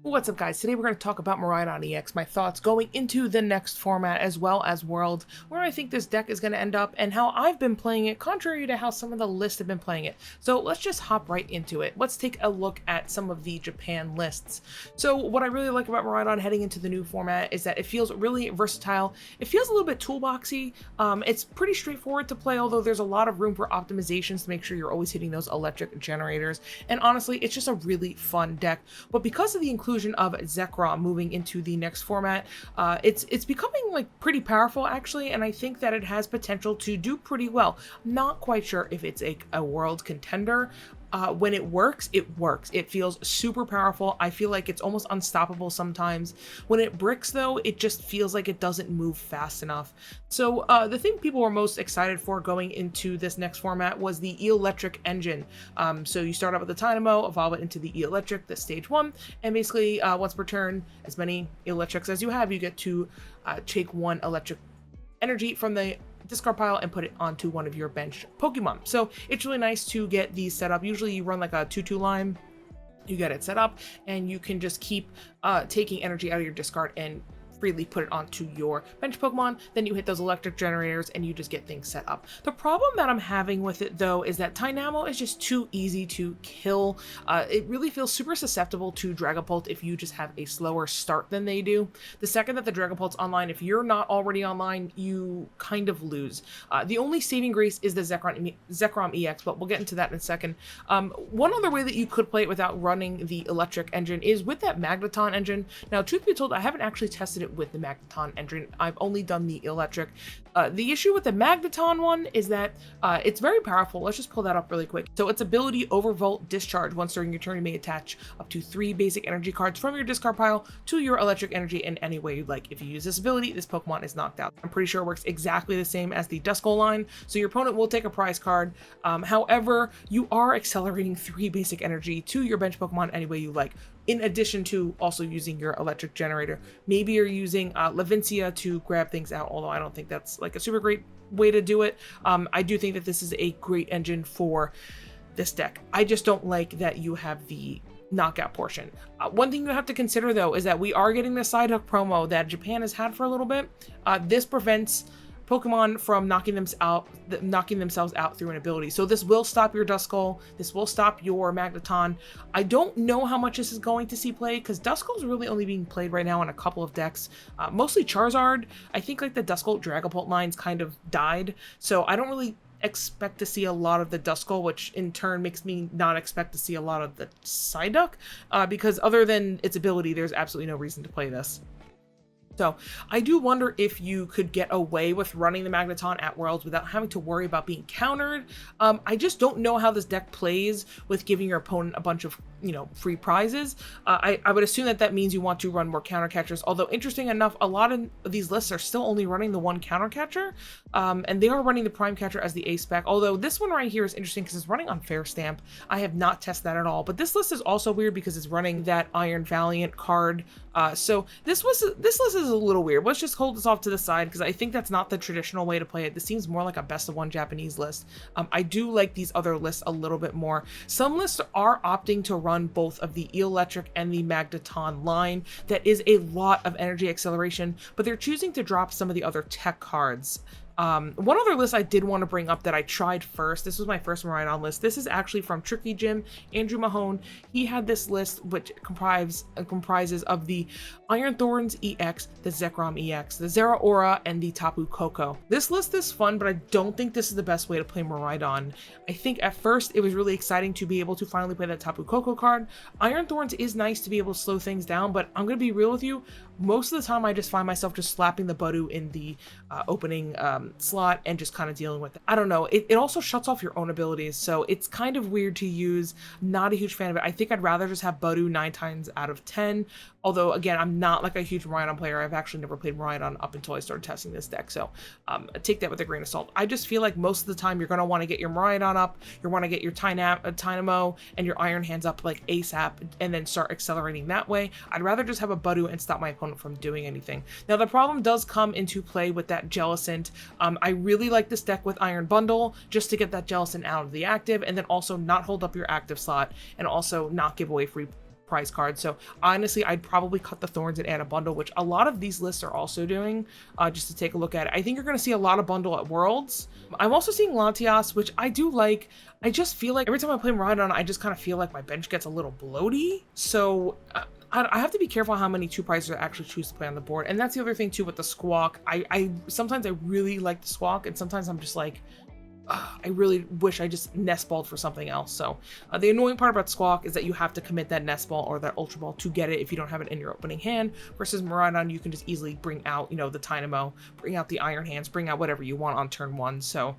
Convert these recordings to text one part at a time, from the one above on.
What's up, guys? Today we're going to talk about Miraidon EX, my thoughts going into the next format, as well as World, where I think this deck is going to end up, and how I've been playing it, contrary to how some of the lists have been playing it. So let's just hop right into it. Let's take a look at some of the Japan lists. So what I really like about Miraidon heading into the new format is that it feels really versatile. It feels a little bit toolboxy. It's pretty straightforward to play, although there's a lot of room for optimizations to make sure you're always hitting those electric generators. And honestly, it's just a really fun deck. But because of the inclusion of Zekrom moving into the next format, it's becoming like pretty powerful actually, and I think that it has potential to do pretty well. I'm not quite sure if it's a world contender. When it works, it works. It feels super powerful. I feel like it's almost unstoppable sometimes. When it bricks though, it just feels like it doesn't move fast enough. So the thing people were most excited for going into this next format was the Electric engine. So you start out with the Dynamo, evolve it into the Electric, the stage 1, and basically once per turn, as many Electrics as you have, you get to take one electric energy from the discard pile and put it onto one of your bench Pokemon. So it's really nice to get these set up. Usually you run like a 2-2 line, you get it set up, and you can just keep taking energy out of your discard and freely put it onto your bench Pokemon. Then you hit those electric generators and you just get things set up. The problem that I'm having with it though is that Dynamo is just too easy to kill. It really feels super susceptible to Dragapult if you just have a slower start than they do. The second that the Dragapult's online, if you're not already online, you kind of lose. The only saving grace is the Zekrom EX, but we'll get into that in a second. One other way that you could play it without running the electric engine is with that Magneton engine. Now, truth be told, I haven't actually tested it with the Magneton engine. I've only done the electric. The issue with the Magneton one is that it's very powerful. Let's just pull that up really quick. So its ability, Overvolt Discharge. Once during your turn, you may attach up to 3 basic energy cards from your discard pile to your electric energy in any way you'd like. If you use this ability, this Pokemon is knocked out. I'm pretty sure it works exactly the same as the Duskull line, so your opponent will take a prize card. However, you are accelerating 3 basic energy to your bench Pokemon any way you like, in addition to also using your electric generator. Maybe you're using Levincia to grab things out, although I don't think that's like a super great way to do it. I do think that this is a great engine for this deck. I just don't like that you have the knockout portion. One thing you have to consider though is that we are getting the side hook promo that Japan has had for a little bit. This prevents Pokemon from knocking themselves out through an ability. So this will stop your Duskull, this will stop your Magneton. I don't know how much this is going to see play, because Duskull is really only being played right now in a couple of decks, mostly Charizard. I think like the Duskull Dragapult lines kind of died, so I don't really expect to see a lot of the Duskull, which in turn makes me not expect to see a lot of the Psyduck, because other than its ability, there's absolutely no reason to play this. So I do wonder if you could get away with running the Magneton at Worlds without having to worry about being countered. I just don't know how this deck plays with giving your opponent a bunch of, free prizes. I would assume that that means you want to run more counter catchers, although interesting enough, a lot of these lists are still only running the one counter catcher, and they are running the prime catcher as the ace spec, although this one right here is interesting because it's running on Fair Stamp. I have not tested that at all, but this list is also weird because it's running that Iron Valiant card. So this list is a little weird. Let's just hold this off to the side because I think that's not the traditional way to play it. This seems more like a best of one Japanese list. I do like these other lists a little bit more. Some lists are opting to run both of the Electric and the Magneton line. That is a lot of energy acceleration, but they're choosing to drop some of the other tech cards. One other list I did want to bring up that I tried first, this was my first Miraidon list. This is actually from Tricky Jim, Andrew Mahone. He had this list which comprises of the Iron Thorns EX, the Zekrom EX, the Zeraora, and the Tapu Koko. This list is fun, but I don't think this is the best way to play Miraidon. I think at first it was really exciting to be able to finally play that Tapu Koko card. Iron Thorns is nice to be able to slow things down, but I'm going to be real with you, most of the time I just find myself just slapping the Budu in the opening slot and just kind of dealing with it. I don't know. It also shuts off your own abilities, so it's kind of weird to use. Not a huge fan of it. I think I'd rather just have Budu 9 times out of 10. Although, again, I'm not like a huge Miraidon player. I've actually never played Miraidon up until I started testing this deck, so take that with a grain of salt. I just feel like most of the time you're going to want to get your Miraidon up, you want to get your Dynamo and your Iron Hands up like ASAP, and then start accelerating that way. I'd rather just have a Budu and stop my opponent from doing anything. Now, the problem does come into play with that Jellicent. I really like this deck with Iron Bundle, just to get that Jellicent out of the active, and then also not hold up your active slot, and also not give away free prize cards. So honestly, I'd probably cut the thorns and add a bundle, which a lot of these lists are also doing, just to take a look at it. I think you're going to see a lot of bundle at Worlds. I'm also seeing Latias, which I do like. I just feel like every time I play Miraidon, I just kind of feel like my bench gets a little bloaty. So I have to be careful how many 2 prizes I actually choose to play on the board. And that's the other thing too with the Squawk. I sometimes I really like the Squawk, and sometimes I'm just like, I really wish I just nest balled for something else. So the annoying part about Squawk is that you have to commit that nest ball or that ultra ball to get it if you don't have it in your opening hand, versus Miraidon, you can just easily bring out, you know, the Tynamo, bring out the Iron Hands, bring out whatever you want on turn 1. So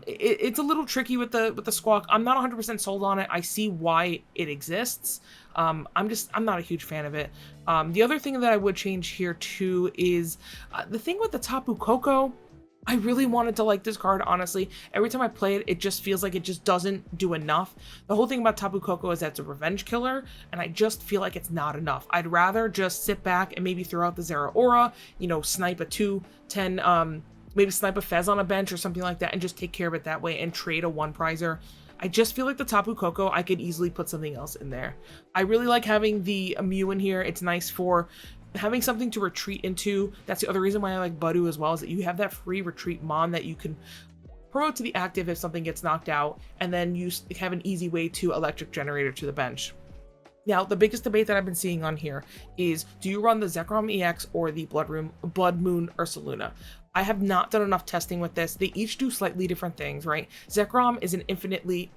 it's a little tricky with the Squawk. I'm not 100% sold on it. I see why it exists. I'm not a huge fan of it. The other thing that I would change here too is the thing with the Tapu Koko. I really wanted to like this card, honestly. Every time I play it, it just feels like it just doesn't do enough. The whole thing about Tapu Koko is that it's a revenge killer, and I just feel like it's not enough. I'd rather just sit back and maybe throw out the Zeraora, you know, snipe a 2/10, maybe snipe a Fez on a bench or something like that, and just take care of it that way and trade a 1 prizer. I just feel like the Tapu Koko, I could easily put something else in there. I really like having the Mew in here. It's nice for having something to retreat into. That's the other reason why I like Budu as well, is that you have that free retreat Mon that you can promote to the active if something gets knocked out, and then you have an easy way to electric generator to the bench. Now, the biggest debate that I've been seeing on here is, do you run the Zekrom EX or the Blood Moon Ursaluna? I have not done enough testing with this. They each do slightly different things, right? Zekrom is an infinitely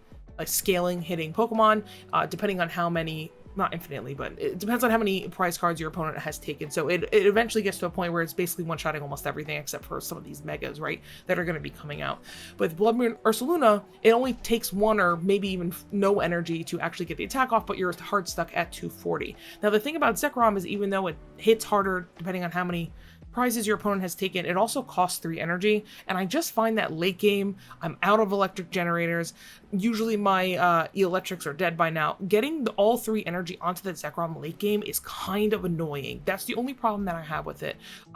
scaling hitting Pokemon, depending on how many, not infinitely, but it depends on how many prize cards your opponent has taken. So it eventually gets to a point where it's basically one-shotting almost everything except for some of these megas, right, that are going to be coming out. But with Blood Moon Ursaluna, it only takes 1 or maybe even no energy to actually get the attack off, but you're hard stuck at 240. Now, the thing about Zekrom is, even though it hits harder depending on how many prizes your opponent has taken, it also costs 3 energy, and I just find that late game, I'm out of electric generators. Usually my electrics are dead by now. Getting all 3 energy onto the Zekrom late game is kind of annoying. That's the only problem that I have with it.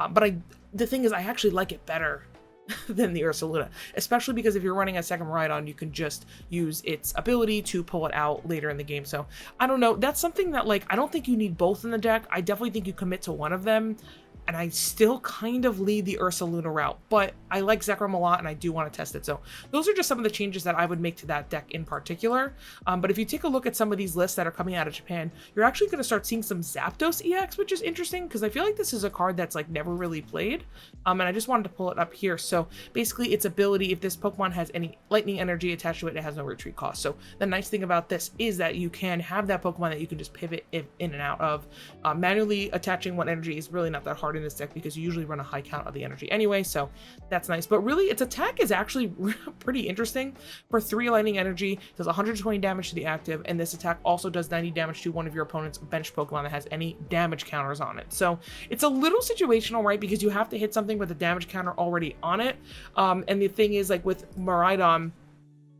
But the thing is, I actually like it better than the Ursaluna, especially because if you're running a second Miraidon, you can just use its ability to pull it out later in the game. So I don't know, that's something that, like, I don't think you need both in the deck. I definitely think you commit to one of them, and I still kind of lead the Ursaluna route, but I like Zekrom a lot and I do want to test it. So those are just some of the changes that I would make to that deck in particular. But if you take a look at some of these lists that are coming out of Japan, you're actually going to start seeing some Zapdos EX, which is interesting because I feel like this is a card that's like never really played. And I just wanted to pull it up here. So basically its ability, if this Pokemon has any lightning energy attached to it, it has no retreat cost. So the nice thing about this is that you can have that Pokemon that you can just pivot in and out of. Manually attaching one energy is really not that hard in this deck because you usually run a high count of the energy anyway, so that's nice. But really, its attack is actually pretty interesting. For 3 lightning energy, it does 120 damage to the active, and this attack also does 90 damage to one of your opponent's bench Pokemon that has any damage counters on it. So it's a little situational, right, because you have to hit something with a damage counter already on it. And the thing is, like with Miraidon,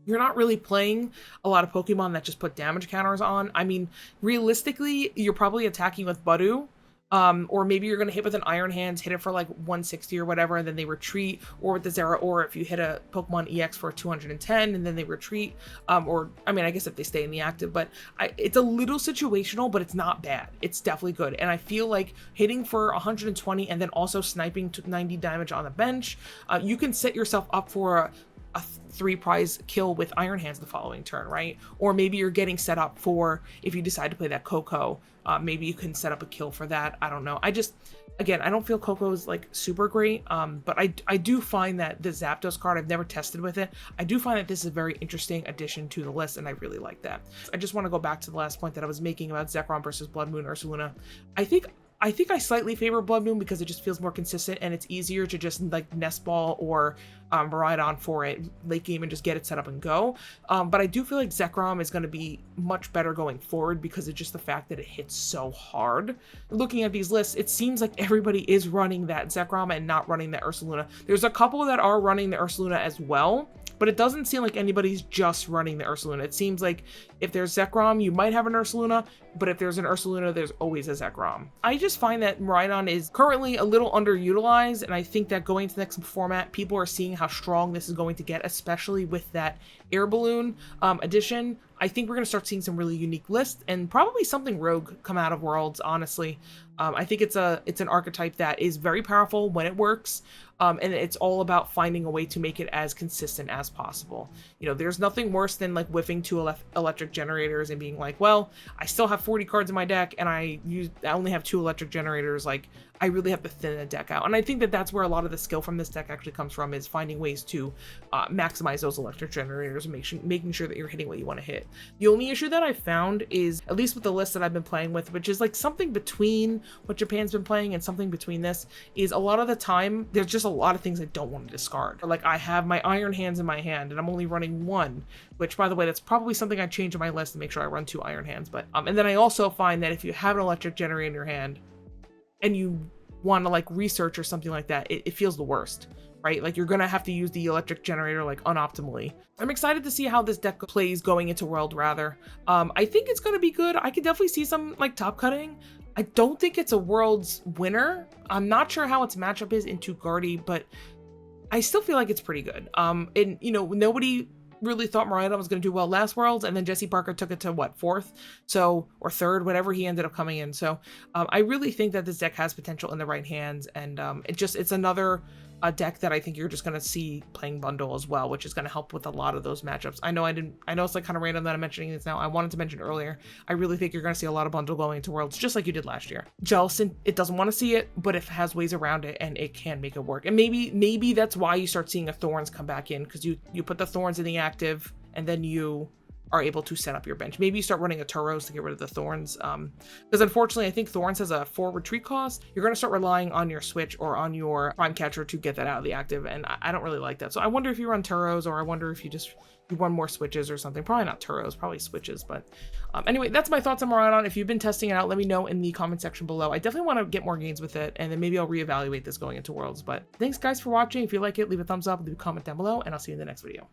you're not really playing a lot of Pokemon that just put damage counters on. I mean, realistically, you're probably attacking with Budu, or maybe you're going to hit with an Iron Hands, hit it for like 160 or whatever, and then they retreat, or with the Zeraora, if you hit a Pokemon EX for 210 and then they retreat, or, I mean, I guess if they stay in the active, but it's a little situational, but it's not bad. It's definitely good, and I feel like hitting for 120 and then also sniping to 90 damage on the bench, you can set yourself up for a 3 prize kill with Iron Hands the following turn, right? Or maybe you're getting set up for, if you decide to play that Koko, maybe you can set up a kill for that. I don't know. Again, I don't feel Koko is like super great, but I do find that the Zapdos card, I've never tested with it. I do find that this is a very interesting addition to the list, and I really like that. I just want to go back to the last point that I was making about Zekrom versus Blood Moon Ursaluna. I think I slightly favor Blood Moon because it just feels more consistent and it's easier to just like nest ball or Miraidon for it late game and just get it set up and go. But I do feel like Zekrom is going to be much better going forward because of just the fact that it hits so hard. Looking at these lists, it seems like everybody is running that Zekrom and not running the Ursaluna. There's a couple that are running the Ursaluna as well, but it doesn't seem like anybody's just running the Ursaluna. It seems like if there's Zekrom, you might have an Ursaluna, but if there's an Ursaluna, there's always a Zekrom. I just find that Miraidon is currently a little underutilized, and I think that going to the next format, people are seeing how strong this is going to get, especially with that Air Balloon addition. I think we're going to start seeing some really unique lists and probably something rogue come out of Worlds, honestly. I think it's an archetype that is very powerful when it works, and it's all about finding a way to make it as consistent as possible. You know, there's nothing worse than like whiffing two electric generators and being like, well, I still have 40 cards in my deck and I only have 2 electric generators. Like, I really have to thin the deck out. And I think that that's where a lot of the skill from this deck actually comes from, is finding ways to maximize those electric generators and making sure that you're hitting what you want to hit. The only issue that I found is, at least with the list that I've been playing with, which is like something between what Japan's been playing and something between this, is a lot of the time there's just a lot of things I don't want to discard. Like, I have my Iron Hands in my hand and I'm only running 1, which, by the way, that's probably something I change in my list to make sure I run 2 Iron Hands. But and then I also find that if you have an electric generator in your hand and you want to like research or something like that, it feels the worst, right? Like, you're gonna have to use the electric generator like unoptimally. I'm excited to see how this deck plays going into World, rather. I think it's gonna be good. I could definitely see some like top cutting. I don't think it's a World's winner. I'm not sure how its matchup is into Guardy, but I still feel like it's pretty good. And you know, nobody really thought Miraidon was going to do well last Worlds, and then Jesse Parker took it to what, 4th, so, or 3rd, whatever he ended up coming in. So I really think that this deck has potential in the right hands, and it's another deck that I think you're just going to see playing bundle as well, which is going to help with a lot of those matchups. I know it's like kind of random that I'm mentioning this now. I wanted to mention earlier, I really think you're going to see a lot of bundle going into Worlds, just like you did last year. Jellicent, it doesn't want to see it, but it has ways around it, and it can make it work. And maybe that's why you start seeing a Thorns come back in, because you put the Thorns in the active, and then you are able to set up your bench. Maybe you start running a Turos to get rid of the Thorns, because unfortunately I think Thorns has a 4 retreat cost. You're going to start relying on your switch or on your Prime Catcher to get that out of the active, and I don't really like that. So I wonder if you run Turos, or I wonder if you run more switches or something. Probably not Turos, probably switches. But anyway, that's my thoughts on Miraidon. If you've been testing it out, let me know in the comment section below. I definitely want to get more gains with it, and then maybe I'll reevaluate this going into Worlds. But thanks guys for watching. If you like it, leave a thumbs up, leave a comment down below, and I'll see you in the next video.